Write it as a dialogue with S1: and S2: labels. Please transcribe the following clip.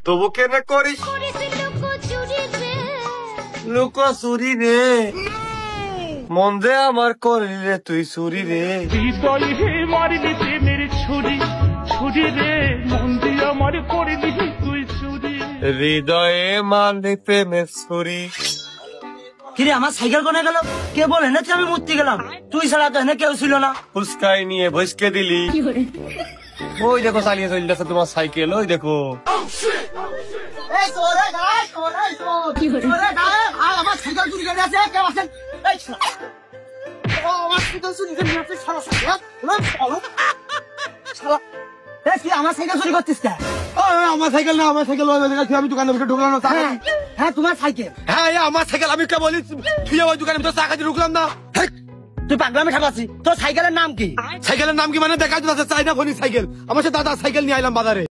S1: তবু কেন করিস লুকো চুরি রে মন দে আমার করিলে তুই চুরি রে
S2: হৃদয় হে মারিলি প্রেমের ছুরি ছুরি রে মন দিয়ে আমার করিলি তুই চুরি
S1: হৃদয়ে মারলি প্রেমের ছুরি।
S3: কিরে আমার সাইকেল কোনে গেল? কে বলে না আমি মরতে গেলাম? তুই ছাড়া তো এনে কেউ ছিল না।
S1: ফুসকাই নিয়ে ভসকে দিলি। ওই দেখো চালিয়ে চলতেছে তোমার সাইকেল, ওই দেখো।
S3: আমার সাইকেল চুরি করে আছে, কেউ আছেন? আমার সাইকেল চুরি করে নিয়ে আসছে, আমার সাইকেল চুরি করছিস কে?
S1: আমার সাইকেল না, আমার সাইকেল আমি দোকানের ভিতরে ঢুকলাম না।
S3: হ্যাঁ তোমার সাইকেল।
S1: হ্যাঁ আমার সাইকেল, আমি কে বলি তুই ওই দোকানের ভিতরে টাকা দিয়ে ঢুকলাম না।
S3: তুই পাগলামে ঠাকাচ্ছি। তোর সাইকেলের নাম কি?
S1: সাইকেলের নাম কি মানে দেখা যাচ্ছে চাইনা ফোনি সাইকেল। আমার সাথে দাদা সাইকেল নিয়ে আইলাম বাজারে।